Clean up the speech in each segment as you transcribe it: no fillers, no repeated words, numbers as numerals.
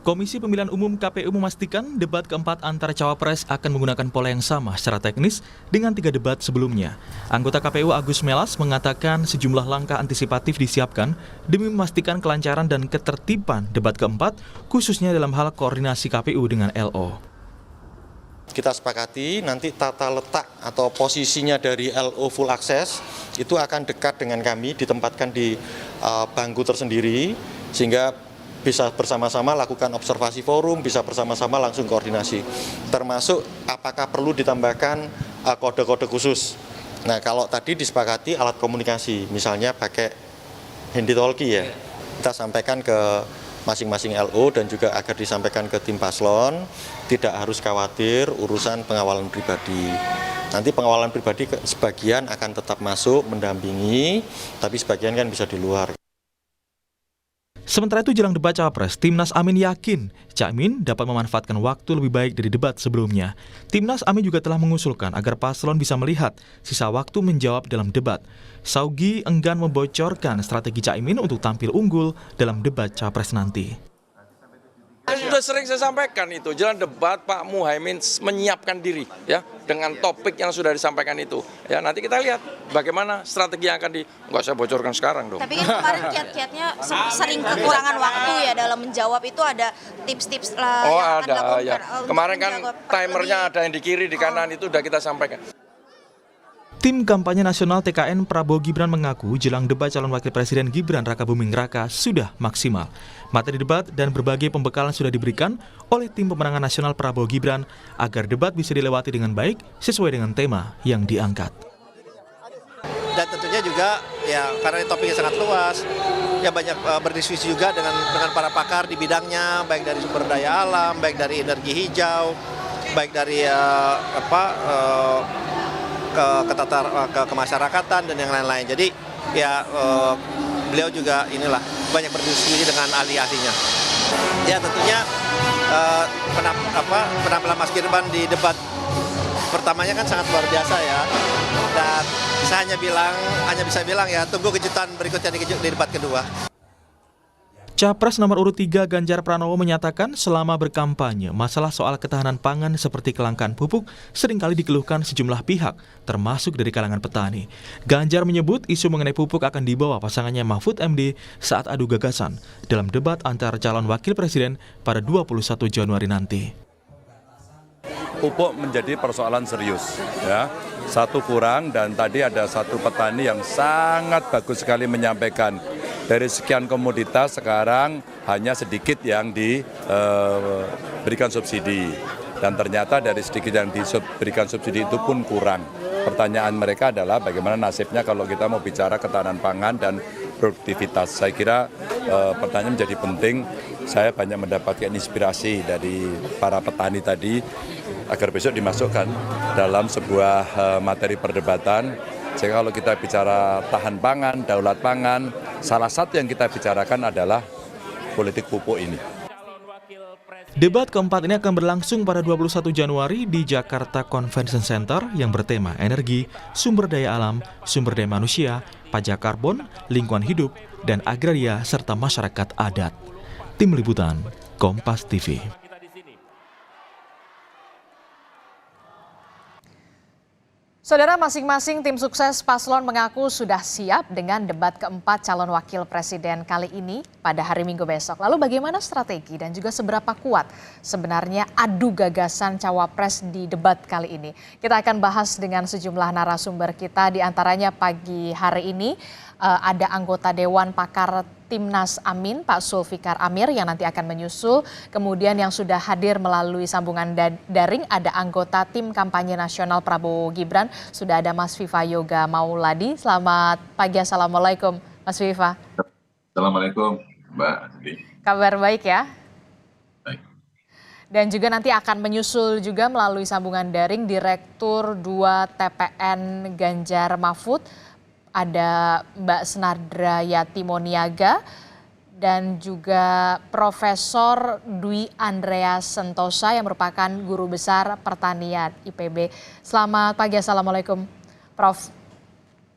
Komisi Pemilihan Umum KPU memastikan debat keempat antara cawapres akan menggunakan pola yang sama secara teknis dengan 3 debat sebelumnya. Anggota KPU Agus Melas mengatakan sejumlah langkah antisipatif disiapkan demi memastikan kelancaran dan ketertiban debat keempat, khususnya dalam hal koordinasi KPU dengan LO. Kita sepakati nanti tata letak atau posisinya dari LO full access itu akan dekat dengan kami, ditempatkan di bangku tersendiri sehingga bisa bersama-sama lakukan observasi forum, bisa bersama-sama langsung koordinasi. Termasuk apakah perlu ditambahkan kode-kode khusus. Nah, kalau tadi disepakati alat komunikasi, misalnya pakai handy-talkie ya, kita sampaikan ke masing-masing LO dan juga agar disampaikan ke tim paslon, tidak harus khawatir urusan pengawalan pribadi. Nanti pengawalan pribadi sebagian akan tetap masuk, mendampingi, tapi sebagian kan bisa di luar. Sementara itu jelang debat cawapres, Timnas Amin yakin Caimin dapat memanfaatkan waktu lebih baik dari debat sebelumnya. Timnas Amin juga telah mengusulkan agar paslon bisa melihat sisa waktu menjawab dalam debat. Saugi enggan membocorkan strategi Caimin untuk tampil unggul dalam debat cawapres nanti. Sudah sering saya sampaikan itu, jelang debat Pak Muhaimin menyiapkan diri ya dengan topik yang sudah disampaikan itu. Ya nanti kita lihat bagaimana strategi yang akan nggak saya bocorkan sekarang dong. Tapi kan kemarin kiat-kiatnya sering kekurangan waktu ya dalam menjawab, itu ada tips-tips lah yang akan ada dilakukan. ya. Kemarin kan timernya ada yang di kiri, di kanan, itu sudah kita sampaikan. Tim kampanye nasional TKN Prabowo Gibran mengaku jelang debat calon wakil presiden Gibran Raka Buming Raka sudah maksimal. Materi debat dan berbagai pembekalan sudah diberikan oleh tim pemenangan nasional Prabowo Gibran agar debat bisa dilewati dengan baik sesuai dengan tema yang diangkat. Dan tentunya juga ya karena topiknya sangat luas, ya banyak berdiskusi juga dengan para pakar di bidangnya, baik dari sumber daya alam, baik dari energi hijau, baik dari kemasyarakatan dan yang lain-lain. Jadi ya beliau juga banyak berdiskusi dengan ahli-ahlinya. Ya tentunya penampilan Mas Gibran di debat pertamanya kan sangat luar biasa ya. Dan saya hanya bisa bilang ya tunggu kejutan berikutnya di debat kedua. Capres nomor urut 3 Ganjar Pranowo menyatakan selama berkampanye, masalah soal ketahanan pangan seperti kelangkaan pupuk seringkali dikeluhkan sejumlah pihak, termasuk dari kalangan petani. Ganjar menyebut isu mengenai pupuk akan dibawa pasangannya Mahfud MD saat adu gagasan dalam debat antar calon wakil presiden pada 21 Januari nanti. Pupuk menjadi persoalan serius, ya. Satu kurang, dan tadi ada satu petani yang sangat bagus sekali menyampaikan dari sekian komoditas sekarang hanya sedikit yang diberikan subsidi, dan ternyata dari sedikit yang diberikan subsidi itu pun kurang. Pertanyaan mereka adalah bagaimana nasibnya kalau kita mau bicara ketahanan pangan dan produktivitas. Saya kira pertanyaan menjadi penting. Saya banyak mendapatkan inspirasi dari para petani tadi agar besok dimasukkan dalam sebuah materi perdebatan. Sehingga kalau kita bicara tahan pangan, daulat pangan, salah satu yang kita bicarakan adalah politik pupuk ini. Debat keempat ini akan berlangsung pada 21 Januari di Jakarta Convention Center yang bertema energi, sumber daya alam, sumber daya manusia, pajak karbon, lingkungan hidup, dan agraria serta masyarakat adat. Tim Liputan, Kompas TV. Saudara, masing-masing tim sukses paslon mengaku sudah siap dengan debat keempat calon wakil presiden kali ini pada hari Minggu besok. Lalu bagaimana strategi dan juga seberapa kuat sebenarnya adu gagasan cawapres di debat kali ini? Kita akan bahas dengan sejumlah narasumber kita, di antaranya pagi hari ini ada anggota Dewan Pakar Timnas Amin, Pak Zulfikar Amir yang nanti akan menyusul. Kemudian yang sudah hadir melalui sambungan daring ada anggota tim kampanye nasional Prabowo Gibran. Sudah ada Mas Viva Yoga Mauladi. Selamat pagi, Assalamualaikum Mas Viva. Assalamualaikum Mbak Adi. Kabar baik ya? Baik. Dan juga nanti akan menyusul juga melalui sambungan daring Direktur 2 TPN Ganjar Mahfud. Ada Mbak Senadra Yati Moniaga dan juga Profesor Dwi Andreas Sentosa yang merupakan Guru Besar Pertanian IPB. Selamat pagi, Assalamualaikum Prof.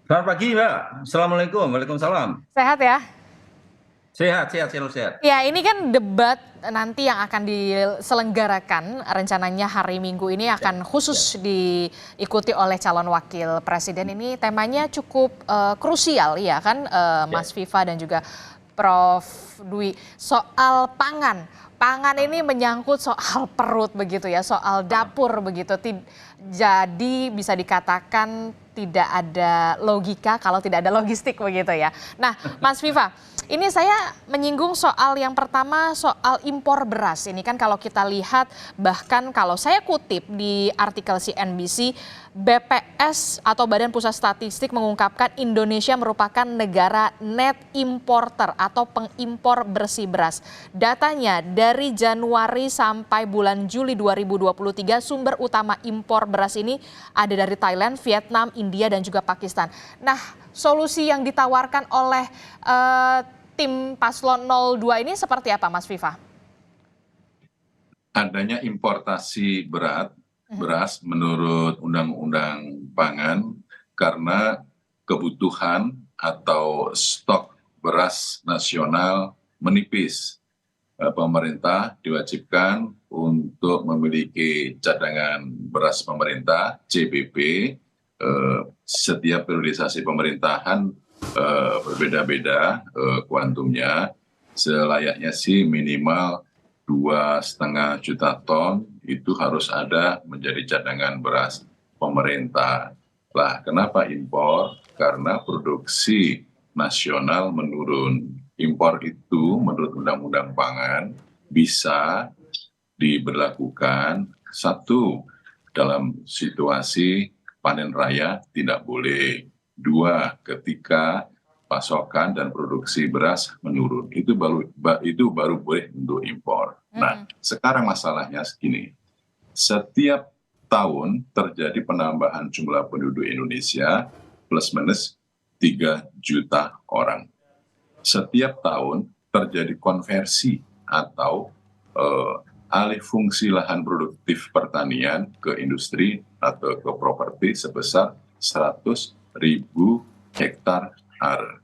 Selamat pagi Mbak, Assalamualaikum, Waalaikumsalam. Sehat ya? Sehat, sehat, selalu sehat. Ya, ini kan debat nanti yang akan diselenggarakan rencananya hari Minggu ini akan khusus diikuti oleh calon wakil presiden. Ini temanya cukup krusial ya kan, Mas Viva dan juga Prof. Dwi, soal pangan. Pangan ini menyangkut soal perut begitu ya, soal dapur begitu. Jadi bisa dikatakan tidak ada logika kalau tidak ada logistik begitu ya. Nah, Mas Viva, ini saya menyinggung soal yang pertama soal impor beras. Ini kan kalau kita lihat bahkan kalau saya kutip di artikel CNBC, BPS atau Badan Pusat Statistik mengungkapkan Indonesia merupakan negara net importer atau pengimpor bersih beras. Datanya dari Januari sampai bulan Juli 2023 sumber utama impor beras ini ada dari Thailand, Vietnam, India dan juga Pakistan. Nah, solusi yang ditawarkan oleh tim Paslon 02 ini seperti apa, Mas Viva? Adanya importasi beras menurut Undang-Undang Pangan karena kebutuhan atau stok beras nasional menipis. Pemerintah diwajibkan untuk memiliki cadangan beras pemerintah CBP. Setiap periodisasi pemerintahan berbeda-beda kuantumnya, selayaknya sih minimal 2,5 juta ton itu harus ada menjadi cadangan beras pemerintah. Lah, kenapa impor? Karena produksi nasional menurun. Impor itu menurut Undang-Undang Pangan bisa diberlakukan satu dalam situasi panen raya tidak boleh. Dua, ketika pasokan dan produksi beras menurun, itu baru boleh untuk impor. Nah, sekarang masalahnya segini, setiap tahun terjadi penambahan jumlah penduduk Indonesia plus minus 3 juta orang. Setiap tahun terjadi konversi atau alih fungsi lahan produktif pertanian ke industri atau ke properti sebesar 100.000 hektar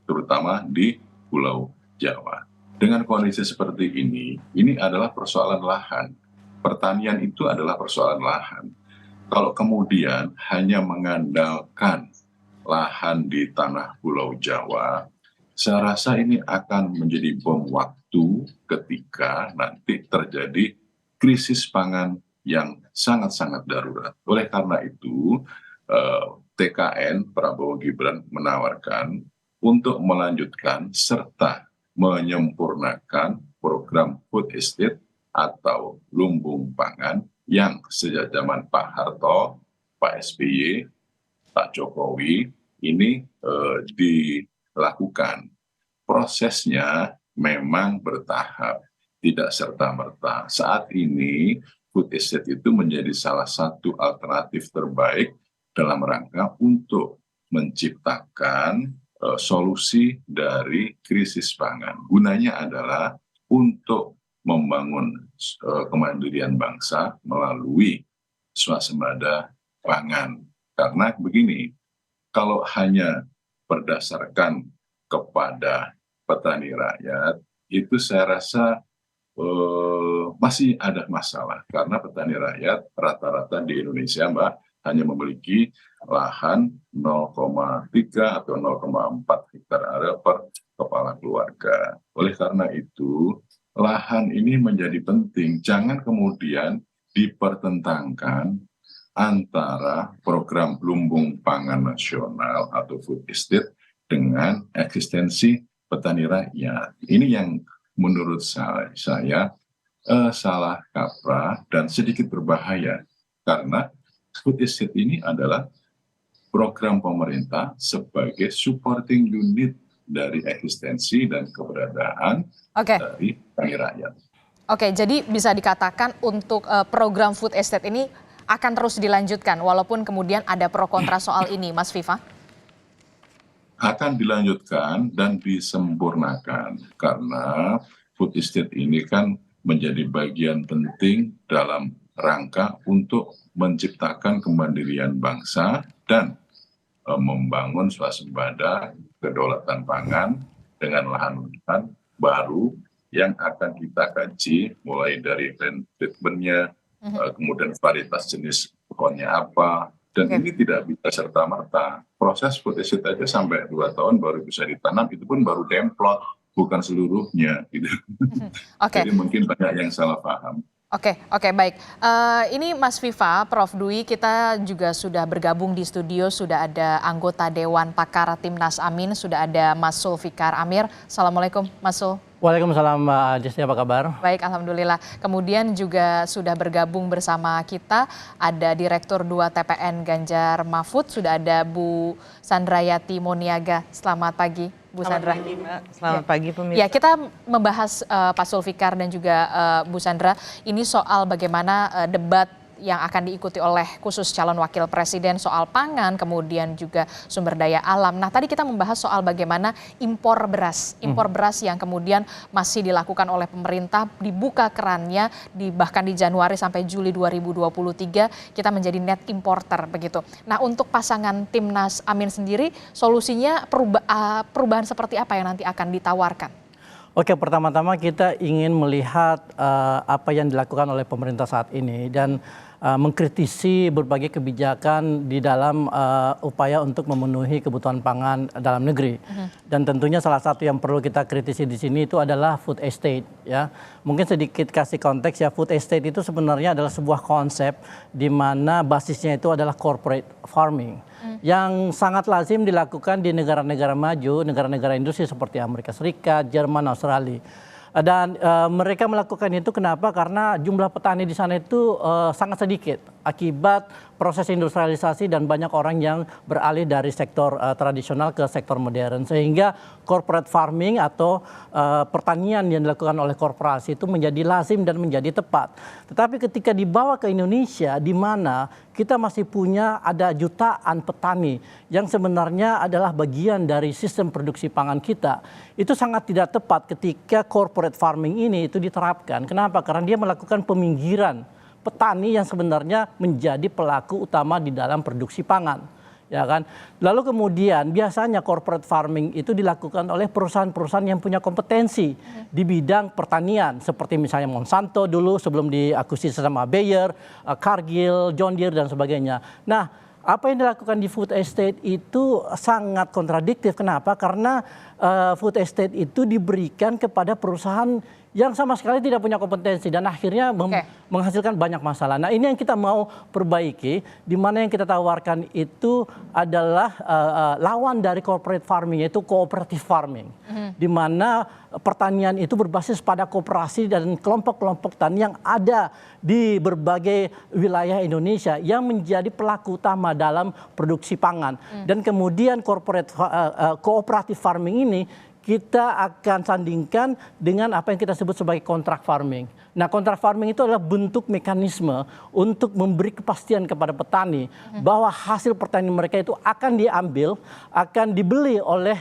terutama di Pulau Jawa. Dengan kondisi seperti ini adalah persoalan lahan. Pertanian itu adalah persoalan lahan. Kalau kemudian hanya mengandalkan lahan di tanah Pulau Jawa, saya rasa ini akan menjadi bom waktu ketika nanti terjadi krisis pangan yang sangat-sangat darurat. Oleh karena itu, TKN Prabowo Gibran menawarkan untuk melanjutkan serta menyempurnakan program food estate atau lumbung pangan yang sejak zaman Pak Harto, Pak SBY, Pak Jokowi ini dilakukan. Prosesnya memang bertahap, tidak serta-merta. Saat ini food estate itu menjadi salah satu alternatif terbaik dalam rangka untuk menciptakan solusi dari krisis pangan. Gunanya adalah untuk membangun kemandirian bangsa melalui swasembada pangan. Karena begini, kalau hanya berdasarkan kepada petani rakyat, itu saya rasa masih ada masalah. Karena petani rakyat rata-rata di Indonesia, Mbak, hanya memiliki lahan 0,3 atau 0,4 hektar area per kepala keluarga. Oleh karena itu, lahan ini menjadi penting. Jangan kemudian dipertentangkan antara program lumbung pangan nasional atau food estate dengan eksistensi petani rakyat. Ini yang menurut saya salah kaprah dan sedikit berbahaya. Karena food estate ini adalah program pemerintah sebagai supporting unit dari eksistensi dan keberadaan dari petani rakyat. Oke, jadi bisa dikatakan untuk program food estate ini akan terus dilanjutkan walaupun kemudian ada pro kontra soal ini, Mas Viva? Akan dilanjutkan dan disempurnakan karena food estate ini kan menjadi bagian penting dalam rangka untuk menciptakan kemandirian bangsa dan membangun swasembada kedaulatan pangan dengan lahan baru yang akan kita kaji mulai dari treatmentnya, kemudian varietas jenis pohonnya apa, dan ini tidak bisa serta-merta. Proses food estate aja sampai 2 tahun baru bisa ditanam, itu pun baru demplot, bukan seluruhnya. Gitu. Jadi mungkin banyak yang salah paham. Oke, baik. Ini Mas Viva, Prof. Dwi, kita juga sudah bergabung di studio, sudah ada anggota Dewan Pakar Timnas Amin, sudah ada Mas Sulfikar Amir. Assalamualaikum, Mas Sul. Waalaikumsalam Mbak Desi, apa kabar? Baik, alhamdulillah. Kemudian juga sudah bergabung bersama kita ada Direktur 2 TPN Ganjar Mahfud, sudah ada Bu Sandrayati Moniaga. Selamat pagi, Bu Sandra. Selamat pagi, Mbak. Selamat pagi, pemirsa. Ya, kita membahas Pak Sulfikar dan juga Bu Sandra ini soal bagaimana debat yang akan diikuti oleh khusus calon wakil presiden soal pangan, kemudian juga sumber daya alam. Nah, tadi kita membahas soal bagaimana impor beras yang kemudian masih dilakukan oleh pemerintah, dibuka kerannya bahkan di Januari sampai Juli 2023 kita menjadi net importer begitu. Nah, untuk pasangan Timnas Amin sendiri solusinya perubahan seperti apa yang nanti akan ditawarkan? Oke, pertama-tama kita ingin melihat apa yang dilakukan oleh pemerintah saat ini dan mengkritisi berbagai kebijakan di dalam upaya untuk memenuhi kebutuhan pangan dalam negeri. Dan tentunya salah satu yang perlu kita kritisi di sini itu adalah food estate, ya. Mungkin sedikit kasih konteks ya, food estate itu sebenarnya adalah sebuah konsep di mana basisnya itu adalah corporate farming yang sangat lazim dilakukan di negara-negara maju, negara-negara industri seperti Amerika Serikat, Jerman, Australia. Dan mereka melakukan itu kenapa? Karena jumlah petani di sana itu sangat sedikit akibat proses industrialisasi dan banyak orang yang beralih dari sektor tradisional ke sektor modern. Sehingga corporate farming atau pertanian yang dilakukan oleh korporasi itu menjadi lazim dan menjadi tepat. Tetapi ketika dibawa ke Indonesia di mana kita masih punya ada jutaan petani yang sebenarnya adalah bagian dari sistem produksi pangan kita. Itu sangat tidak tepat ketika corporate farming ini itu diterapkan. Kenapa? Karena dia melakukan peminggiran petani yang sebenarnya menjadi pelaku utama di dalam produksi pangan. Ya kan? Lalu kemudian biasanya corporate farming itu dilakukan oleh perusahaan-perusahaan yang punya kompetensi di bidang pertanian seperti misalnya Monsanto dulu sebelum diakuisisi sama Bayer, Cargill, John Deere dan sebagainya. Nah, apa yang dilakukan di food estate itu sangat kontradiktif. Kenapa? Karena food estate itu diberikan kepada perusahaan yang sama sekali tidak punya kompetensi dan akhirnya menghasilkan banyak masalah. Nah, ini yang kita mau perbaiki, di mana yang kita tawarkan itu adalah lawan dari corporate farming, yaitu cooperative farming, di mana pertanian itu berbasis pada koperasi dan kelompok-kelompok tani yang ada di berbagai wilayah Indonesia yang menjadi pelaku utama dalam produksi pangan. Dan kemudian cooperative farming ini kita akan sandingkan dengan apa yang kita sebut sebagai contract farming. Nah, contract farming itu adalah bentuk mekanisme untuk memberi kepastian kepada petani bahwa hasil pertanian mereka itu akan diambil, akan dibeli oleh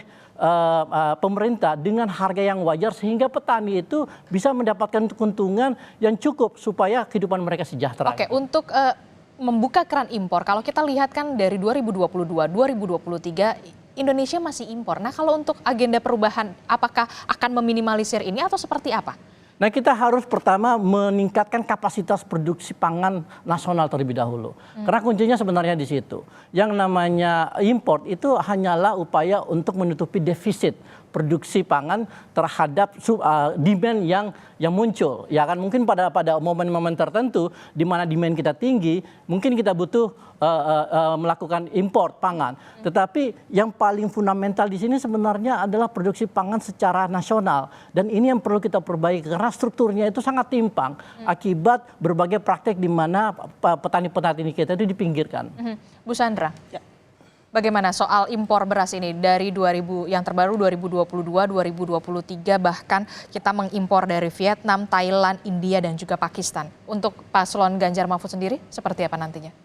pemerintah dengan harga yang wajar sehingga petani itu bisa mendapatkan keuntungan yang cukup supaya kehidupan mereka sejahtera. Oke, untuk membuka keran impor, kalau kita lihat kan dari 2022, 2023 Indonesia masih impor. Nah, kalau untuk agenda perubahan, apakah akan meminimalisir ini atau seperti apa? Nah, kita harus pertama meningkatkan kapasitas produksi pangan nasional terlebih dahulu. Karena kuncinya sebenarnya di situ. Yang namanya import itu hanyalah upaya untuk menutupi defisit produksi pangan terhadap demand yang muncul. Ya kan, mungkin pada momen-momen tertentu di mana demand kita tinggi, mungkin kita butuh melakukan import pangan. Tetapi yang paling fundamental di sini sebenarnya adalah produksi pangan secara nasional. Dan ini yang perlu kita perbaiki karena strukturnya itu sangat timpang akibat berbagai praktek di mana petani-petani kita itu dipinggirkan. Bu Sandra, bagaimana soal impor beras ini dari yang terbaru 2022, 2023 bahkan kita mengimpor dari Vietnam, Thailand, India dan juga Pakistan. Untuk paslon Ganjar Mahfud sendiri seperti apa nantinya?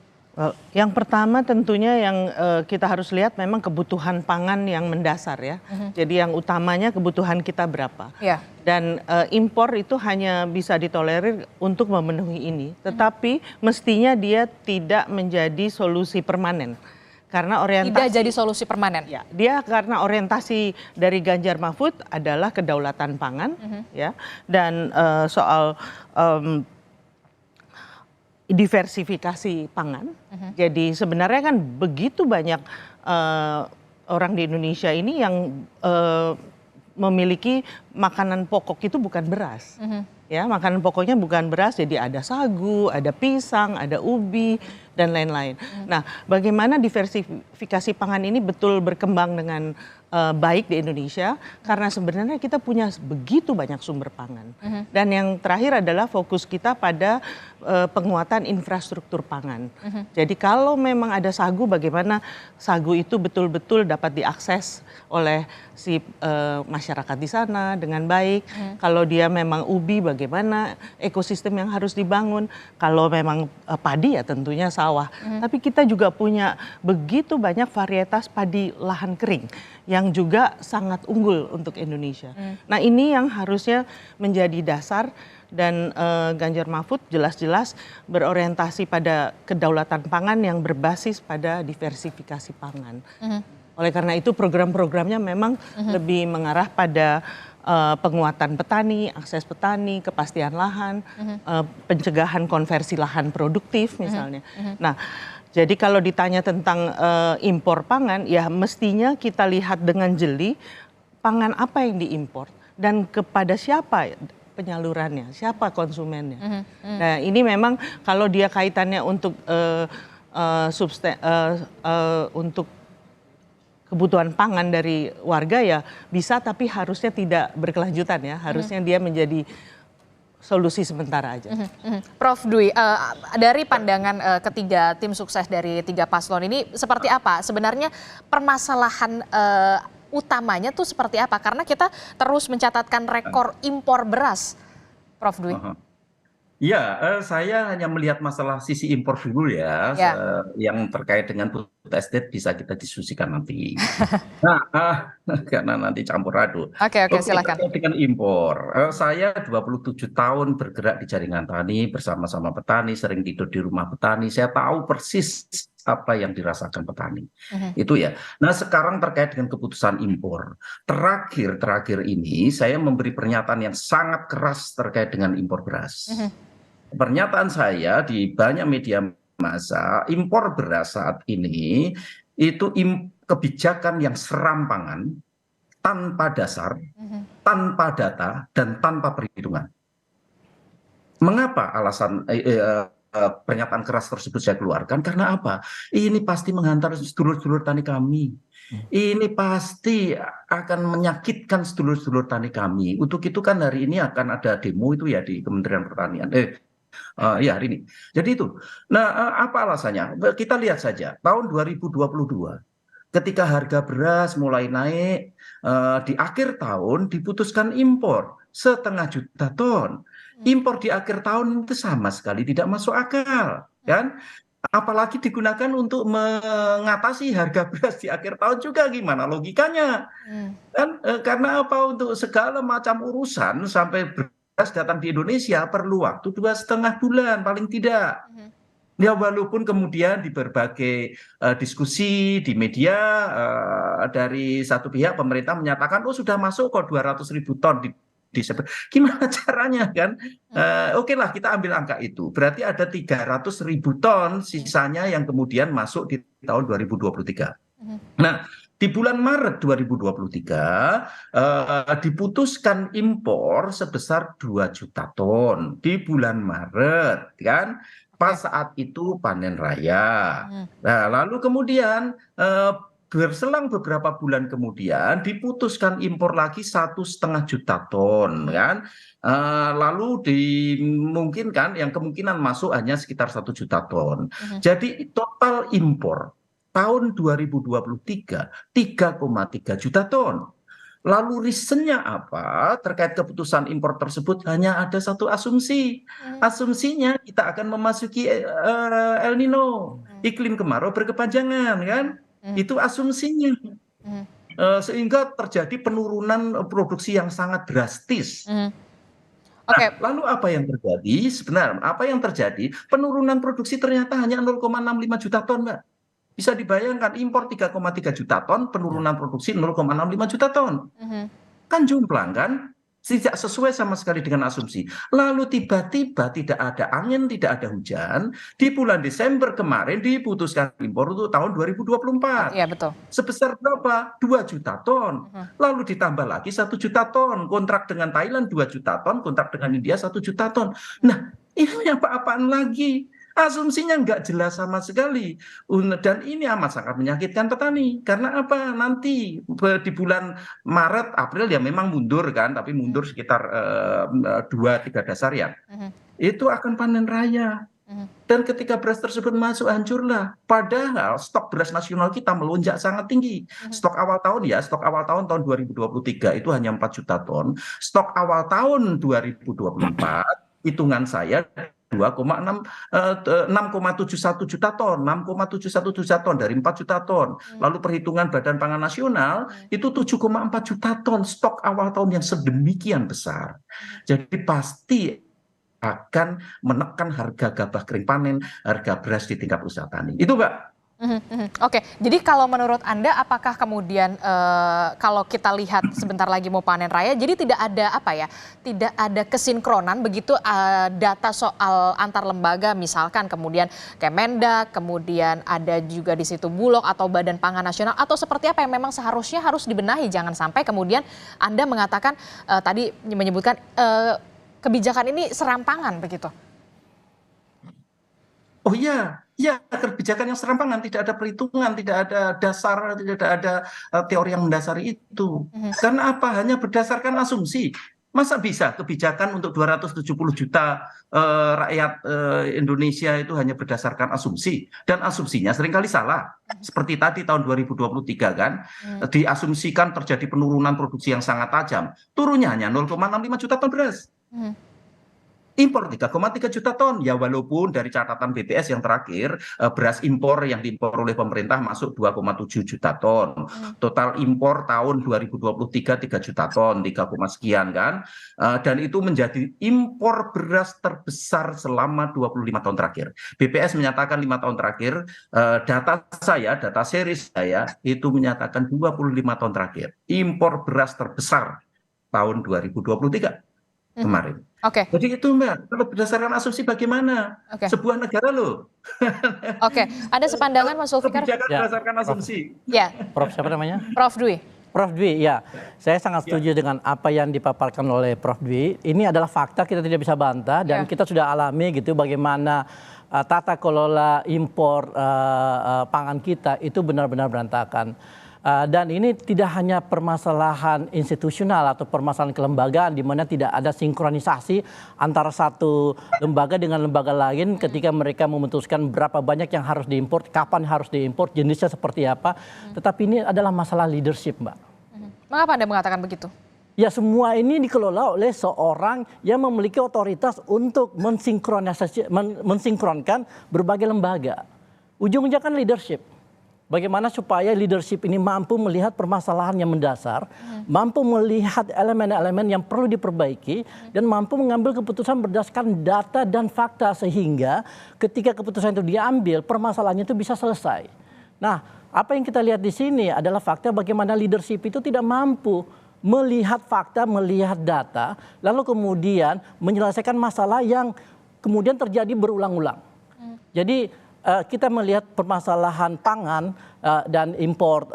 Yang pertama tentunya yang kita harus lihat memang kebutuhan pangan yang mendasar ya. Jadi yang utamanya kebutuhan kita berapa. Dan impor itu hanya bisa ditolerir untuk memenuhi ini. Tetapi mestinya dia tidak menjadi solusi permanen. Karena orientasi Tidak jadi solusi permanen. Ya, dia karena orientasi dari Ganjar Mahfud adalah kedaulatan pangan, ya, dan soal diversifikasi pangan. Jadi sebenarnya kan begitu banyak orang di Indonesia ini yang memiliki makanan pokok itu bukan beras. Ya, makanan pokoknya bukan beras, jadi ada sagu, ada pisang, ada ubi, dan lain-lain. Nah, bagaimana diversifikasi pangan ini betul berkembang dengan baik di Indonesia, karena sebenarnya kita punya begitu banyak sumber pangan. Dan yang terakhir adalah fokus kita pada penguatan infrastruktur pangan. Jadi kalau memang ada sagu, bagaimana sagu itu betul-betul dapat diakses oleh si masyarakat di sana dengan baik. Kalau dia memang ubi, bagaimana ekosistem yang harus dibangun. Kalau memang padi ya tentunya sawah. Tapi kita juga punya begitu banyak varietas padi lahan kering yang juga sangat unggul untuk Indonesia. Nah, ini yang harusnya menjadi dasar, dan Ganjar Mahfud jelas-jelas berorientasi pada kedaulatan pangan yang berbasis pada diversifikasi pangan. Oleh karena itu program-programnya memang lebih mengarah pada penguatan petani, akses petani, kepastian lahan, pencegahan konversi lahan produktif misalnya. Nah, jadi kalau ditanya tentang impor pangan, ya mestinya kita lihat dengan jeli pangan apa yang diimpor dan kepada siapa penyalurannya, siapa konsumennya. Nah, ini memang kalau dia kaitannya untuk untuk kebutuhan pangan dari warga ya bisa, tapi harusnya tidak berkelanjutan ya. Harusnya dia menjadi solusi sementara aja. Prof Dwi, dari pandangan ketiga tim sukses dari 3 paslon ini seperti apa? Sebenarnya permasalahan utamanya tuh seperti apa? Karena kita terus mencatatkan rekor impor beras, Prof Dwi. Ya, saya hanya melihat masalah sisi impor dulu ya, yang terkait dengan food estate bisa kita diskusikan nanti. Nah, karena nanti campur aduk. Oke, silakan. Terkait dengan impor, saya 27 tahun bergerak di jaringan tani bersama-sama petani, sering tidur di rumah petani. Saya tahu persis apa yang dirasakan petani. Itu ya. Nah, sekarang terkait dengan keputusan impor. Terakhir ini saya memberi pernyataan yang sangat keras terkait dengan impor beras. Pernyataan saya di banyak media massa, impor beras saat ini itu kebijakan yang serampangan, tanpa dasar, tanpa data, dan tanpa perhitungan. Mengapa alasan pernyataan keras tersebut saya keluarkan? Karena apa? Ini pasti menghantar sedulur-sedulur tani kami. Ini pasti akan menyakitkan sedulur-sedulur tani kami. Untuk itu kan hari ini akan ada demo itu ya di Kementerian Pertanian. Ya hari ini. Jadi itu. Nah, apa alasannya? Kita lihat saja. Tahun 2022, ketika harga beras mulai naik, di akhir tahun diputuskan impor 1,5 juta ton. Impor di akhir tahun itu sama sekali tidak masuk akal, kan? Apalagi digunakan untuk mengatasi harga beras di akhir tahun juga, gimana logikanya? Kan karena apa? Untuk segala macam urusan sampai beras datang di Indonesia perlu waktu 2,5 bulan paling tidak. Ya, walaupun kemudian di berbagai diskusi di media dari satu pihak pemerintah menyatakan sudah masuk kok 200.000 ton di gimana caranya kan? Oke lah kita ambil angka itu. Berarti ada 300.000 ton sisanya yang kemudian masuk di tahun 2023. Nah, di bulan Maret 2023 diputuskan impor sebesar 2 juta ton di bulan Maret, kan? Pas saat itu panen raya. Nah, lalu kemudian berselang beberapa bulan kemudian diputuskan impor lagi 1,5 juta ton, kan? Lalu dimungkinkan yang kemungkinan masuk hanya sekitar 1 juta ton. Jadi total impor tahun 2023 3,3 juta ton. Lalu reasonnya apa terkait keputusan impor tersebut? Hanya ada satu asumsi. Asumsinya kita akan memasuki El Nino, iklim kemarau berkepanjangan, kan? Itu asumsinya. Sehingga terjadi penurunan produksi yang sangat drastis. Nah, lalu apa yang terjadi? Sebenarnya apa yang terjadi? Penurunan produksi ternyata hanya 0,65 juta ton, Mbak. Bisa dibayangkan impor 3,3 juta ton, penurunan produksi 0,65 juta ton. Kan jomplang kan? Tidak sesuai sama sekali dengan asumsi. Lalu tiba-tiba tidak ada angin, tidak ada hujan. Di bulan Desember kemarin diputuskan impor untuk tahun 2024. Iya, betul. Sebesar berapa? 2 juta ton. Lalu ditambah lagi 1 juta ton. Kontrak dengan Thailand 2 juta ton, kontrak dengan India 1 juta ton. Nah, ini apa-apaan lagi? Asumsinya nggak jelas sama sekali. Dan ini amat sangat menyakitkan petani. Karena apa? Nanti di bulan Maret, April ya memang mundur kan, tapi mundur sekitar 2-3 dasar ya. Itu akan panen raya. Dan ketika beras tersebut masuk, hancurlah. Padahal stok beras nasional kita melonjak sangat tinggi. Stok awal tahun tahun 2023 itu hanya 4 juta ton. Stok awal tahun 2024, hitungan saya 6,71 juta ton, 6,71 juta ton dari 4 juta ton. Lalu perhitungan Badan Pangan Nasional itu 7,4 juta ton stok awal tahun yang sedemikian besar. Jadi pasti akan menekan harga gabah kering panen, harga beras di tingkat usaha tani. Itu Mbak. Oke, jadi kalau menurut Anda apakah kemudian kalau kita lihat sebentar lagi mau panen raya, jadi tidak ada kesinkronan begitu data soal antar lembaga, misalkan kemudian Kemendak, kemudian ada juga di situ Bulog atau Badan Pangan Nasional, atau seperti apa yang memang seharusnya harus dibenahi, jangan sampai kemudian Anda mengatakan tadi menyebutkan kebijakan ini serampangan begitu. Oh iya, kebijakan yang serampangan, tidak ada perhitungan, tidak ada dasar, tidak ada teori yang mendasari itu. Karena apa? Hanya berdasarkan asumsi. Masa bisa kebijakan untuk 270 juta rakyat Indonesia itu hanya berdasarkan asumsi? Dan asumsinya seringkali salah. Seperti tadi tahun 2023 kan, diasumsikan terjadi penurunan produksi yang sangat tajam. Turunnya hanya 0,65 juta ton beras. Impor 3,3 juta ton, ya walaupun dari catatan BPS yang terakhir beras impor yang diimpor oleh pemerintah masuk 2,7 juta ton. Total impor tahun 2023 3 juta ton, 3, sekian kan. Dan itu menjadi impor beras terbesar selama 25 tahun terakhir. BPS menyatakan 5 tahun terakhir, data series saya itu menyatakan 25 tahun terakhir. Impor beras terbesar tahun 2023 kemarin. Oke. Jadi itu Mbak, kalau berdasarkan asumsi bagaimana? Sebuah negara loh. Oke, ada sepandangan Mas Zulfikar? Kebijakan berdasarkan asumsi. Ya. Prof siapa namanya? Prof Dwi. Prof Dwi, ya. Saya sangat setuju dengan apa yang dipaparkan oleh Prof Dwi. Ini adalah fakta, kita tidak bisa bantah dan kita sudah alami gitu bagaimana tata kelola impor pangan kita itu benar-benar berantakan. Dan ini tidak hanya permasalahan institusional atau permasalahan kelembagaan di mana tidak ada sinkronisasi antara satu lembaga dengan lembaga lain ketika mereka memutuskan berapa banyak yang harus diimpor, kapan harus diimpor, jenisnya seperti apa. Tetapi ini adalah masalah leadership, Mbak. Mengapa Anda mengatakan begitu? Ya semua ini dikelola oleh seorang yang memiliki otoritas untuk mensinkronkan berbagai lembaga. Ujung-ujungnya kan leadership. Bagaimana supaya leadership ini mampu melihat permasalahan yang mendasar, mampu melihat elemen-elemen yang perlu diperbaiki, dan mampu mengambil keputusan berdasarkan data dan fakta sehingga ketika keputusan itu diambil, permasalahannya itu bisa selesai. Nah, apa yang kita lihat di sini adalah fakta bagaimana leadership itu tidak mampu melihat fakta, melihat data, lalu kemudian menyelesaikan masalah yang kemudian terjadi berulang-ulang. Jadi kita melihat permasalahan pangan dan impor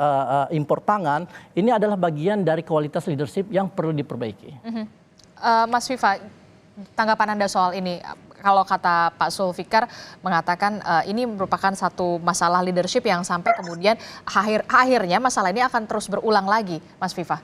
pangan ini adalah bagian dari kualitas leadership yang perlu diperbaiki. Mas Viva, tanggapan Anda soal ini, kalau kata Pak Zulfikar mengatakan ini merupakan satu masalah leadership yang sampai kemudian akhirnya masalah ini akan terus berulang lagi, Mas Viva.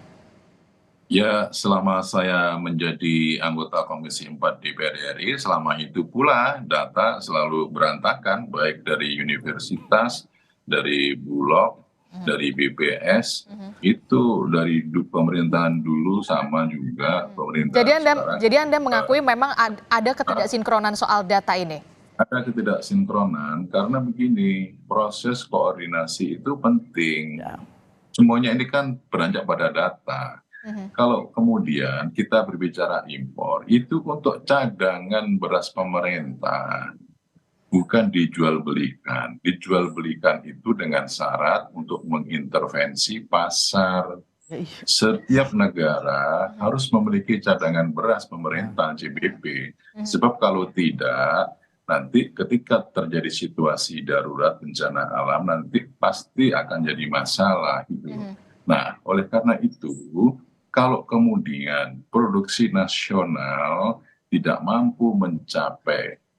Ya, selama saya menjadi anggota Komisi 4 DPR RI, selama itu pula data selalu berantakan, baik dari universitas, dari Bulog, dari BPS, itu dari pemerintahan dulu sama juga pemerintahan sekarang. Jadi Anda mengakui memang ada ketidaksinkronan soal data ini? Ada ketidaksinkronan karena begini, proses koordinasi itu penting. Semuanya ini kan beranjak pada data. Kalau kemudian kita berbicara impor, itu untuk cadangan beras pemerintah. bukan dijual belikan. Dijual belikan itu dengan syarat untuk mengintervensi pasar. Setiap negara harus memiliki cadangan beras pemerintah CBP. Sebab kalau tidak, nanti ketika terjadi situasi darurat bencana alam nanti pasti akan jadi masalah gitu. Nah, oleh karena itu, kalau kemudian produksi nasional tidak mampu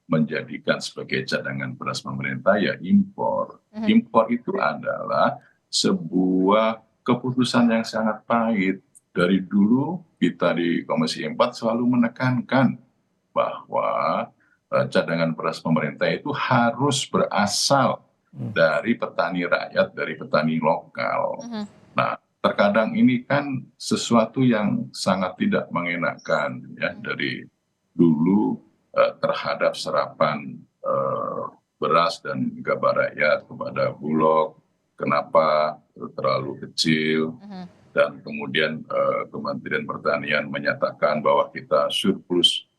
menjadikan sebagai cadangan beras pemerintah, ya impor. Impor itu adalah sebuah keputusan yang sangat pahit. Dari dulu kita di Komisi 4 selalu menekankan bahwa cadangan beras pemerintah itu harus berasal dari petani rakyat, dari petani lokal. Nah, terkadang ini kan sesuatu yang sangat tidak mengenakan ya dari dulu terhadap serapan beras dan gabah rakyat kepada Bulog. Kenapa terlalu kecil, dan kemudian Kementerian Pertanian menyatakan bahwa kita surplus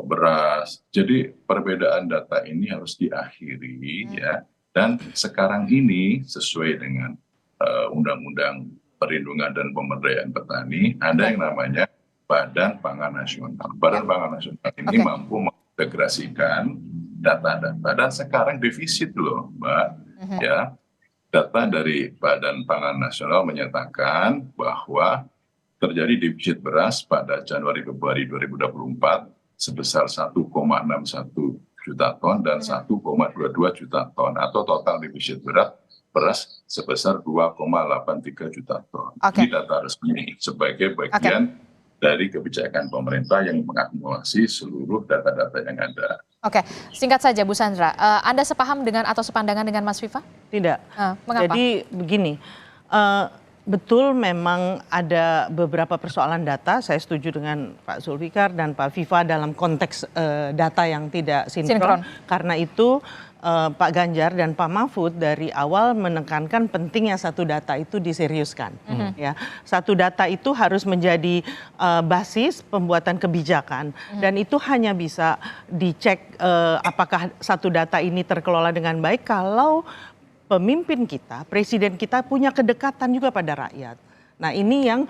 beras. Jadi perbedaan data ini harus diakhiri ya. Dan sekarang ini sesuai dengan Undang-Undang Perlindungan dan Pemberdayaan Petani, ada yang namanya Badan Pangan Nasional. Badan Pangan Nasional ini mampu mengintegrasikan data-data, dan sekarang defisit loh, Mbak. Ya, data dari Badan Pangan Nasional menyatakan bahwa terjadi defisit beras pada Januari-Februari 2024 sebesar 1,61 juta ton dan 1,22 juta ton, atau total defisit beras sebesar 2,83 juta ton. Ini data resmi sebagai bagian dari kebijakan pemerintah yang mengakumulasi seluruh data-data yang ada. Oke, singkat saja Bu Sandra, Anda sepaham dengan atau sepandangan dengan Mas Viva? Tidak. Mengapa? Jadi begini, betul memang ada beberapa persoalan data, saya setuju dengan Pak Zulfikar dan Pak Viva dalam konteks data yang tidak sinkron. Karena itu Pak Ganjar dan Pak Mahfud dari awal menekankan pentingnya satu data itu diseriuskan. Ya, satu data itu harus menjadi basis pembuatan kebijakan, dan itu hanya bisa dicek apakah satu data ini terkelola dengan baik kalau pemimpin kita, presiden kita punya kedekatan juga pada rakyat. Nah, ini yang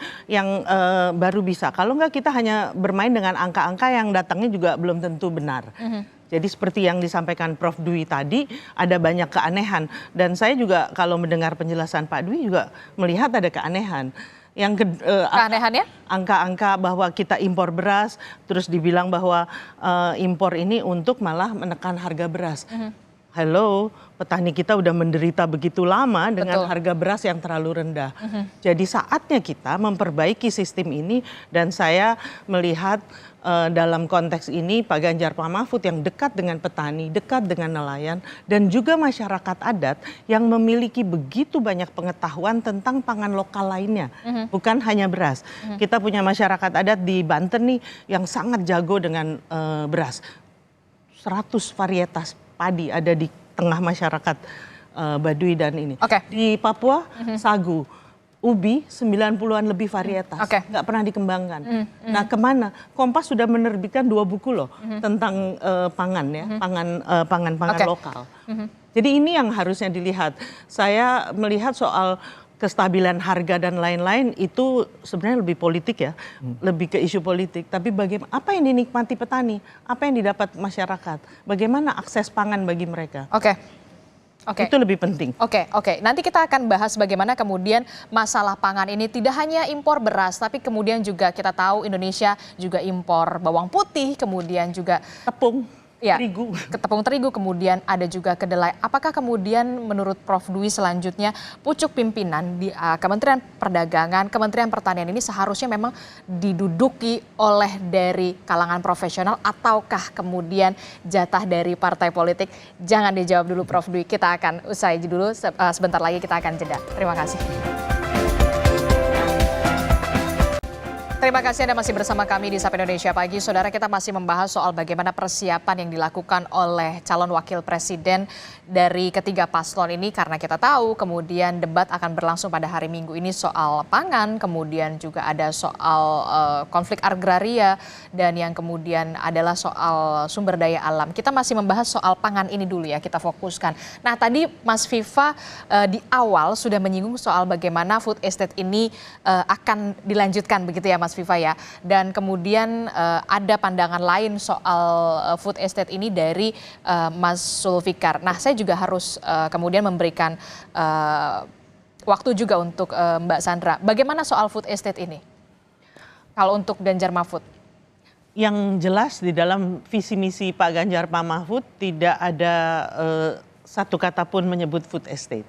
baru bisa. Kalau enggak kita hanya bermain dengan angka-angka yang datangnya juga belum tentu benar. Jadi seperti yang disampaikan Prof. Dwi tadi, ada banyak keanehan. Dan saya juga kalau mendengar penjelasan Pak Dwi juga melihat ada keanehan. Keanehannya? Angka-angka bahwa kita impor beras, terus dibilang bahwa impor ini untuk malah menekan harga beras. Halo, petani kita udah menderita begitu lama dengan harga beras yang terlalu rendah. Jadi saatnya kita memperbaiki sistem ini, dan saya melihat dalam konteks ini Pak Ganjar, Pak Mahfud yang dekat dengan petani, dekat dengan nelayan, dan juga masyarakat adat yang memiliki begitu banyak pengetahuan tentang pangan lokal lainnya, bukan hanya beras. Kita punya masyarakat adat di Banten nih yang sangat jago dengan beras. 100 varietas padi ada di tengah masyarakat Baduy dan ini. Di Papua sagu, ubi 90-an lebih varietas, nggak pernah dikembangkan. Nah, kemana? Kompas sudah menerbitkan 2 buku loh tentang pangan ya, pangan lokal. Jadi ini yang harusnya dilihat. Saya melihat soal kestabilan harga dan lain-lain itu sebenarnya lebih politik ya, lebih ke isu politik. Tapi bagaimana, apa yang dinikmati petani, apa yang didapat masyarakat, bagaimana akses pangan bagi mereka. Itu lebih penting. Nanti kita akan bahas bagaimana kemudian masalah pangan ini tidak hanya impor beras, tapi kemudian juga kita tahu Indonesia juga impor bawang putih, kemudian juga tepung. Terigu. Tepung terigu, kemudian ada juga kedelai. Apakah kemudian menurut Prof. Dwi selanjutnya pucuk pimpinan di Kementerian Perdagangan, Kementerian Pertanian ini seharusnya memang diduduki oleh dari kalangan profesional, ataukah kemudian jatah dari partai politik? Jangan dijawab dulu Prof. Dwi, kita akan usai dulu, sebentar lagi kita akan jeda. Terima kasih. Terima kasih Anda masih bersama kami di Sapa Indonesia Pagi. Saudara, kita masih membahas soal bagaimana persiapan yang dilakukan oleh calon wakil presiden dari ketiga paslon ini, karena kita tahu kemudian debat akan berlangsung pada hari Minggu ini soal pangan, kemudian juga ada soal konflik agraria, dan yang kemudian adalah soal sumber daya alam. Kita masih membahas soal pangan ini dulu ya, kita fokuskan. Nah, tadi Mas Viva di awal sudah menyinggung soal bagaimana food estate ini akan dilanjutkan begitu ya Mas Viva ya. Dan kemudian ada pandangan lain soal food estate ini dari Mas Zulfikar. Nah, saya juga harus kemudian memberikan waktu juga untuk Mbak Sandra. Bagaimana soal food estate ini? Kalau untuk Ganjar Mahfud? Yang jelas di dalam visi misi Pak Ganjar Pak Mahfud tidak ada satu kata pun menyebut food estate.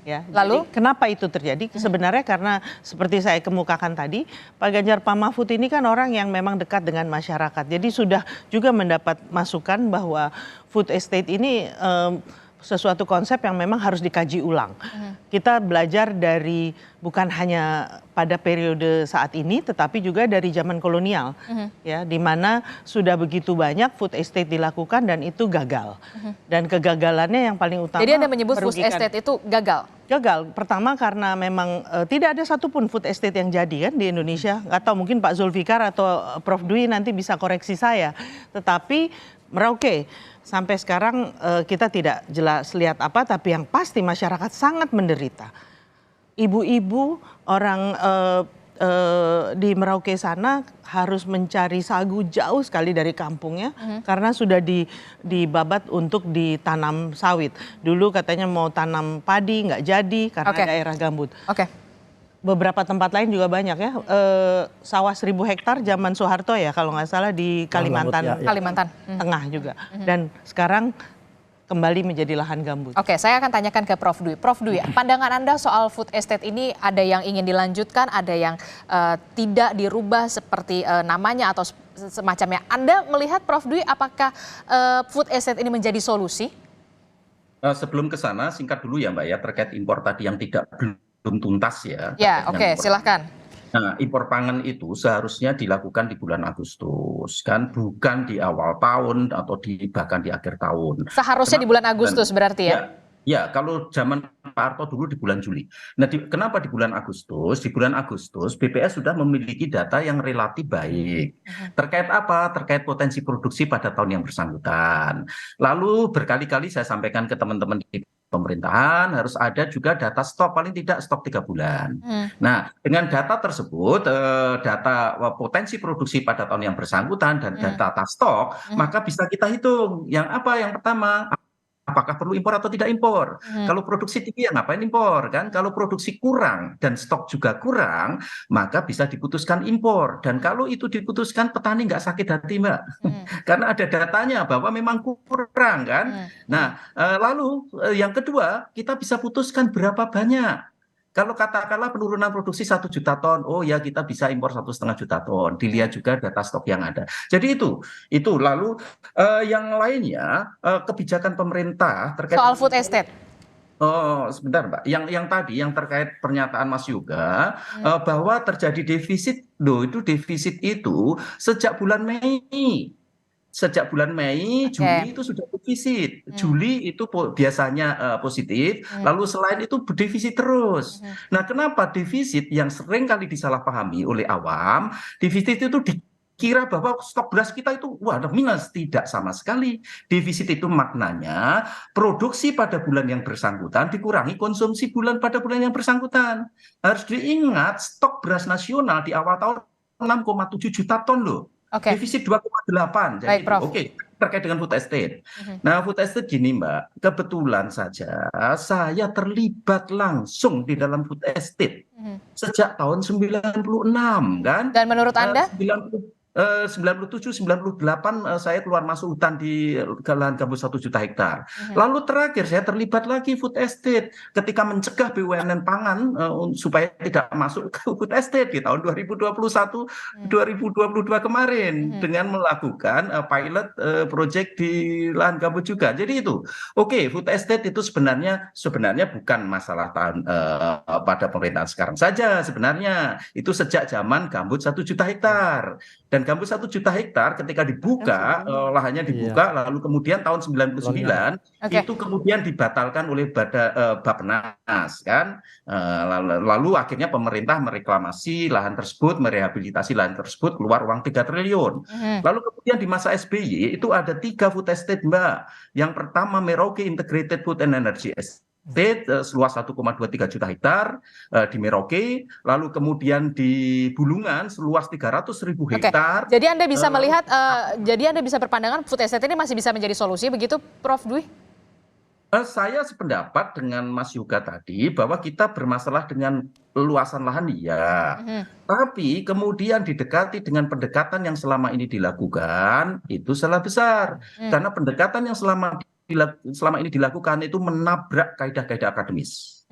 Ya. Lalu jadi, kenapa itu terjadi? Sebenarnya karena seperti saya kemukakan tadi, Pak Ganjar Pak Mahfud ini kan orang yang memang dekat dengan masyarakat. Jadi sudah juga mendapat masukan bahwa food estate ini sesuatu konsep yang memang harus dikaji ulang. Kita belajar dari bukan hanya pada periode saat ini, tetapi juga dari zaman kolonial, ya, di mana sudah begitu banyak food estate dilakukan dan itu gagal. Dan kegagalannya yang paling utama. Jadi Anda menyebut food estate itu gagal? Gagal. Pertama karena memang tidak ada satupun food estate yang jadi kan di Indonesia. Atau mungkin Pak Zulfikar atau Prof. Dwi nanti bisa koreksi saya. Tetapi Merauke sampai sekarang kita tidak jelas lihat apa, tapi yang pasti masyarakat sangat menderita. Ibu-ibu orang di Merauke sana harus mencari sagu jauh sekali dari kampungnya karena sudah dibabat untuk ditanam sawit. Dulu katanya mau tanam padi nggak jadi karena daerah gambut. Beberapa tempat lain juga banyak ya, sawah 1.000 hektar zaman Soeharto ya kalau nggak salah di Kalimantan, Kalimantan Tengah juga. Dan sekarang kembali menjadi lahan gambut. Oke, saya akan tanyakan ke Prof. Dwi. Prof. Dwi, pandangan Anda soal food estate ini ada yang ingin dilanjutkan, ada yang tidak dirubah seperti namanya atau semacamnya. Anda melihat Prof. Dwi apakah food estate ini menjadi solusi? Sebelum ke sana, singkat dulu ya Mbak ya, terkait impor tadi yang belum tuntas ya. Ya, oke, silahkan. Nah, impor pangan itu seharusnya dilakukan di bulan Agustus, kan, bukan di awal tahun atau bahkan di akhir tahun. Seharusnya di bulan Agustus berarti ya? Ya, kalau zaman Pak Harto dulu di bulan Juli. Nah, kenapa di bulan Agustus? Di bulan Agustus BPS sudah memiliki data yang relatif baik. Terkait apa? Terkait potensi produksi pada tahun yang bersangkutan. Lalu berkali-kali saya sampaikan ke teman-teman di pemerintahan harus ada juga data stok, paling tidak stok 3 bulan. Nah, dengan data tersebut, data potensi produksi pada tahun yang bersangkutan dan data stok, maka bisa kita hitung. Yang apa? Yang pertama, apakah perlu impor atau tidak impor? Kalau produksi tinggi ya ngapain impor kan? Kalau produksi kurang dan stok juga kurang, maka bisa diputuskan impor. Dan kalau itu diputuskan, petani nggak sakit hati Mbak. Karena ada datanya bahwa memang kurang kan. Nah, lalu yang kedua, kita bisa putuskan berapa banyak. Kalau katakanlah penurunan produksi 1 juta ton, oh ya kita bisa impor 1,5 juta ton. Dilihat juga data stok yang ada. Jadi itu lalu yang lainnya kebijakan pemerintah terkait soal food estate. Oh, sebentar Mbak. Yang tadi yang terkait pernyataan Mas Yoga bahwa terjadi defisit. Loh, itu defisit itu sejak bulan Mei. Sejak bulan Mei, Juli itu sudah defisit. Juli itu biasanya positif, lalu selain itu defisit terus. Nah, kenapa defisit yang sering kali disalahpahami oleh awam, defisit itu dikira bahwa stok beras kita itu wah minus. Tidak sama sekali. Defisit itu maknanya produksi pada bulan yang bersangkutan dikurangi konsumsi pada bulan yang bersangkutan. Harus diingat stok beras nasional di awal tahun 6,7 juta ton loh. Defisit 2,8. Jadi terkait dengan food estate. Nah, food estate gini Mbak, kebetulan saja saya terlibat langsung di dalam food estate sejak tahun 96 kan. Dan menurut Anda? 97, 98 saya keluar masuk hutan di lahan gambut 1 juta hektar. Lalu terakhir saya terlibat lagi food estate ketika mencegah BUMN pangan supaya tidak masuk ke food estate di tahun 2021, 2022 kemarin dengan melakukan pilot project di lahan gambut juga. Jadi itu, oke, food estate itu sebenarnya bukan masalah pada pemerintahan sekarang saja sebenarnya. Itu sejak zaman gambut 1 juta hektar. Dan gambut 1 juta hektar ketika dibuka, lahannya dibuka, lalu kemudian tahun 99 itu kemudian dibatalkan oleh Bappenas kan. Lalu akhirnya pemerintah mereklamasi lahan tersebut, merehabilitasi lahan tersebut, keluar uang 3 triliun. Lalu kemudian di masa SBY itu ada 3 food estate, Mbak. Yang pertama Merauke Integrated Food and Energy Estate seluas 1,23 juta hektar di Merauke, lalu kemudian di Bulungan seluas 300.000 hektar. Jadi Anda bisa melihat, jadi Anda bisa berpandangan food estate ini masih bisa menjadi solusi begitu, Prof. Dwi? Saya sependapat dengan Mas Yoga tadi bahwa kita bermasalah dengan luasan lahan ya, tapi kemudian didekati dengan pendekatan yang selama ini dilakukan itu salah besar, karena pendekatan yang selama ini dilakukan itu menabrak kaidah-kaidah akademis.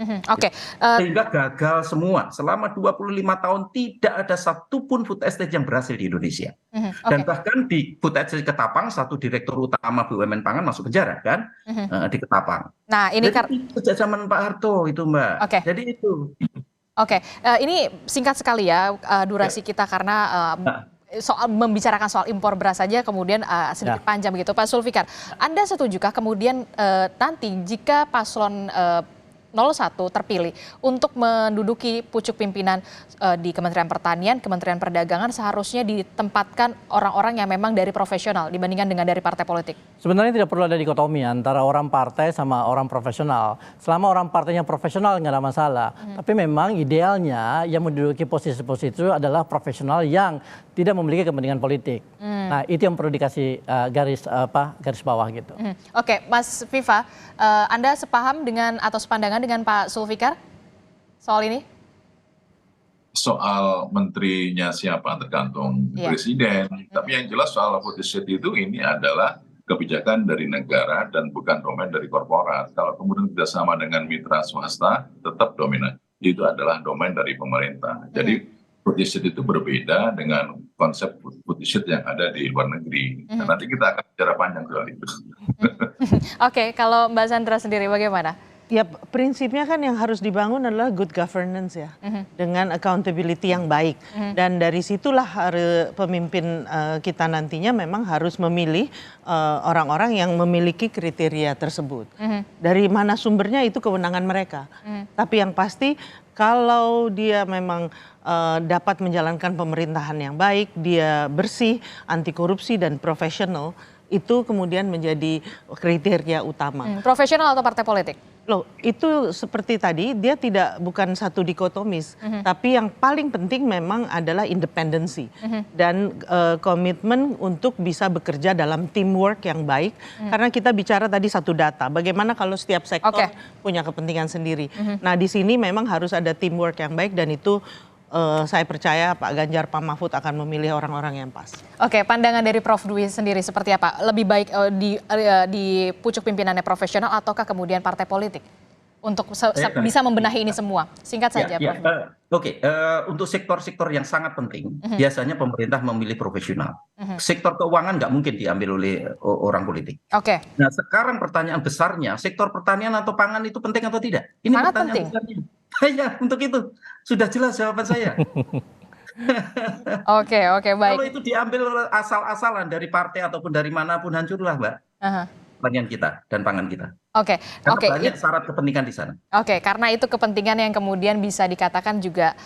Sehingga gagal semua. Selama 25 tahun tidak ada satupun food estate yang berhasil di Indonesia. Dan bahkan di food estate Ketapang, satu direktur utama BUMN pangan masuk penjara kan, di Ketapang. Nah, ini sejak zaman Pak Harto itu, Mbak. Jadi itu. Ini singkat sekali ya durasi kita karena soal membicarakan soal impor beras saja kemudian sedikit panjang begitu. Pak Sulfikar, Anda setujukah kemudian nanti jika paslon 01 terpilih untuk menduduki pucuk pimpinan di Kementerian Pertanian, Kementerian Perdagangan seharusnya ditempatkan orang-orang yang memang dari profesional dibandingkan dengan dari partai politik? Sebenarnya tidak perlu ada dikotomi antara orang partai sama orang profesional. Selama orang partainya profesional nggak ada masalah. Tapi memang idealnya yang menduduki posisi-posisi itu adalah profesional yang tidak memiliki kepentingan politik. Nah, itu yang perlu dikasih garis bawah gitu. Oke, Mas Viva, Anda sepaham dengan atau sepandangan dengan Pak Sulfikar soal ini? Soal menterinya siapa tergantung presiden. Tapi yang jelas soal food estate itu ini adalah kebijakan dari negara dan bukan domain dari korporat. Kalau kemudian kerjasama dengan mitra swasta, tetap dominan. Itu adalah domain dari pemerintah. Jadi food estate itu berbeda dengan konsep food estate yang ada di luar negeri. Nah, nanti kita akan bicara panjang soal itu. Oke, kalau Mbak Sandra sendiri bagaimana? Ya, prinsipnya kan yang harus dibangun adalah good governance ya, dengan accountability yang baik. Dan dari situlah pemimpin kita nantinya memang harus memilih orang-orang yang memiliki kriteria tersebut. Dari mana sumbernya itu kewenangan mereka. Tapi yang pasti kalau dia memang dapat menjalankan pemerintahan yang baik, dia bersih, anti korupsi dan profesional, itu kemudian menjadi kriteria utama. Profesional atau partai politik? Loh, itu seperti tadi dia bukan satu dikotomis, tapi yang paling penting memang adalah independensi dan komitmen untuk bisa bekerja dalam teamwork yang baik. Karena kita bicara tadi satu data, bagaimana kalau setiap sektor punya kepentingan sendiri. Nah, di sini memang harus ada teamwork yang baik dan itu saya percaya Pak Ganjar, Pak Mahfud akan memilih orang-orang yang pas. Oke, pandangan dari Prof. Dwi sendiri seperti apa? Lebih baik di pucuk pimpinannya profesional ataukah kemudian partai politik untuk bisa membenahi ini semua? Singkat saja, Prof. Untuk sektor-sektor yang sangat penting, biasanya pemerintah memilih profesional. Sektor keuangan nggak mungkin diambil oleh orang politik. Nah, sekarang pertanyaan besarnya, sektor pertanian atau pangan itu penting atau tidak? Ini sangat pertanyaan penting. besarnya. Ya, untuk itu sudah jelas jawaban saya. Oke, baik. Kalau itu diambil asal-asalan dari partai ataupun dari manapun, hancurlah, Mbak. Pertanian kita dan pangan kita. Karena banyak syarat kepentingan di sana. Karena itu kepentingan yang kemudian bisa dikatakan juga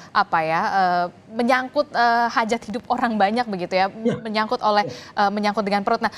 menyangkut hajat hidup orang banyak begitu ya, menyangkut dengan perut. Nah,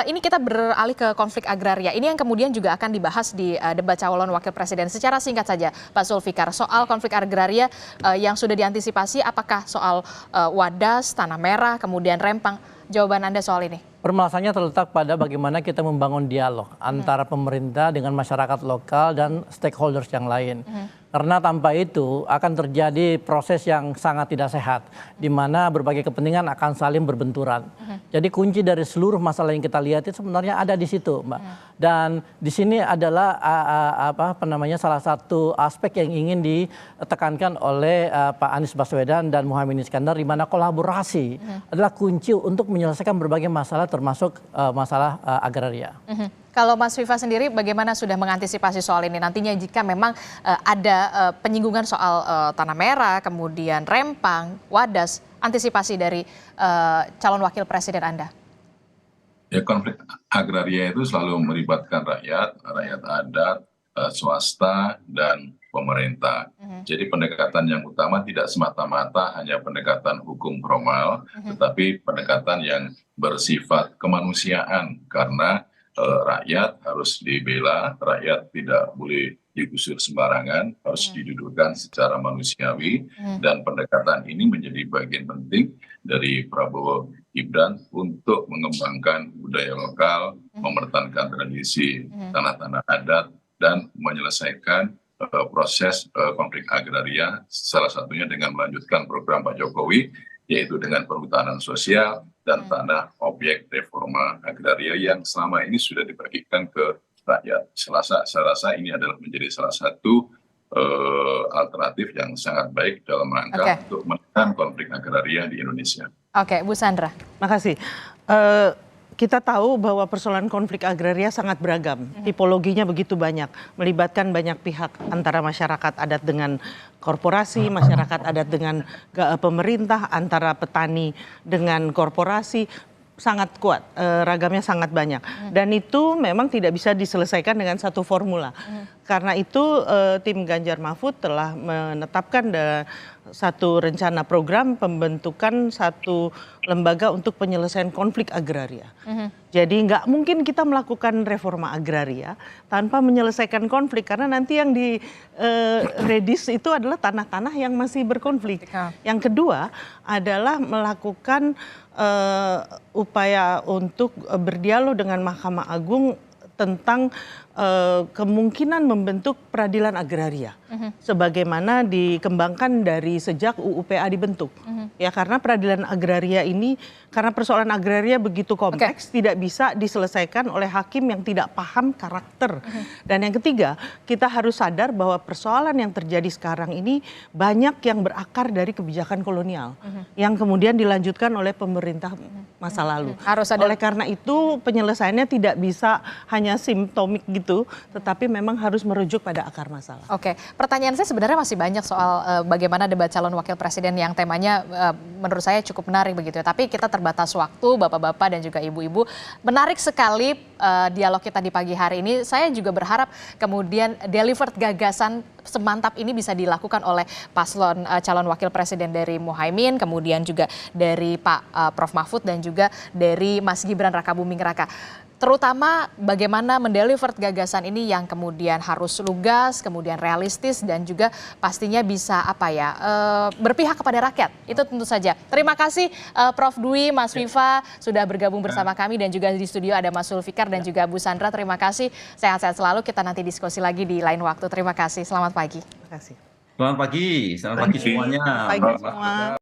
ini kita beralih ke konflik agraria. Ini yang kemudian juga akan dibahas di debat calon wakil presiden. Secara singkat saja, Pak Sulfikar, soal konflik agraria yang sudah diantisipasi, apakah soal Wadas, Tanah Merah, kemudian Rempang? Jawaban Anda soal ini? Permasalahannya terletak pada bagaimana kita membangun dialog antara pemerintah dengan masyarakat lokal dan stakeholders yang lain. Karena tanpa itu akan terjadi proses yang sangat tidak sehat, di mana berbagai kepentingan akan saling berbenturan. Jadi kunci dari seluruh masalah yang kita lihat itu sebenarnya ada di situ, Mbak. Dan di sini adalah salah satu aspek yang ingin ditekankan oleh Pak Anies Baswedan dan Muhaimin Iskandar, di mana kolaborasi adalah kunci untuk menyelesaikan berbagai masalah, termasuk masalah agraria. Kalau Mas Viva sendiri bagaimana sudah mengantisipasi soal ini nantinya jika memang ada penyinggungan soal tanah merah, kemudian Rempang, Wadas, antisipasi dari calon wakil presiden Anda? Ya, konflik agraria itu selalu melibatkan rakyat adat, swasta, dan pemerintah. Jadi pendekatan yang utama tidak semata-mata hanya pendekatan hukum formal, tetapi pendekatan yang bersifat kemanusiaan, karena rakyat harus dibela, rakyat tidak boleh digusur sembarangan, harus didudukkan secara manusiawi, dan pendekatan ini menjadi bagian penting dari Prabowo Gibran untuk mengembangkan budaya lokal, mempertahankan tradisi tanah-tanah adat, dan menyelesaikan proses konflik agraria, salah satunya dengan melanjutkan program Pak Jokowi, yaitu dengan perhutanan sosial dan tanah objek reforma agraria yang selama ini sudah dibagikan ke rakyat. Saya rasa ini adalah menjadi salah satu alternatif yang sangat baik dalam rangka untuk menekan konflik agraria di Indonesia. Oke, Bu Sandra. Makasih. Kita tahu bahwa persoalan konflik agraria sangat beragam, tipologinya begitu banyak, melibatkan banyak pihak antara masyarakat adat dengan korporasi, masyarakat adat dengan pemerintah, antara petani dengan korporasi, sangat kuat, ragamnya sangat banyak. Dan itu memang tidak bisa diselesaikan dengan satu formula. Karena itu tim Ganjar Mahfud telah menetapkan satu rencana program pembentukan satu lembaga untuk penyelesaian konflik agraria. Jadi nggak mungkin kita melakukan reforma agraria tanpa menyelesaikan konflik, karena nanti yang di redis itu adalah tanah-tanah yang masih berkonflik. Yang kedua adalah melakukan upaya untuk berdialog dengan Mahkamah Agung tentang kemungkinan membentuk peradilan agraria sebagaimana dikembangkan dari sejak UU-PA dibentuk. Ya, karena peradilan agraria ini, karena persoalan agraria begitu kompleks, tidak bisa diselesaikan oleh hakim yang tidak paham karakter. Dan yang ketiga, kita harus sadar bahwa persoalan yang terjadi sekarang ini banyak yang berakar dari kebijakan kolonial yang kemudian dilanjutkan oleh pemerintah masa lalu. Oleh karena itu penyelesaiannya tidak bisa hanya simptomik gitu, tetapi memang harus merujuk pada akar masalah. Oke, pertanyaan saya sebenarnya masih banyak soal bagaimana debat calon wakil presiden yang temanya menurut saya cukup menarik begitu ya. Tapi kita terbatas waktu, bapak-bapak dan juga ibu-ibu. Menarik sekali dialog kita di pagi hari ini. Saya juga berharap kemudian delivered gagasan semantap ini bisa dilakukan oleh paslon calon wakil presiden dari Muhaimin, kemudian juga dari Pak Prof Mahfud dan juga dari Mas Gibran Rakabuming Raka. Terutama bagaimana mendeliver gagasan ini yang kemudian harus lugas, kemudian realistis dan juga pastinya bisa berpihak kepada rakyat. Itu tentu saja. Terima kasih Prof Dwi, Mas Viva sudah bergabung bersama kami, dan juga di studio ada Mas Zulfikar dan juga Bu Sandra. Terima kasih. Sehat-sehat selalu. Kita nanti diskusi lagi di lain waktu. Terima kasih. Selamat pagi. Terima kasih. Selamat pagi semuanya. Selamat pagi semua.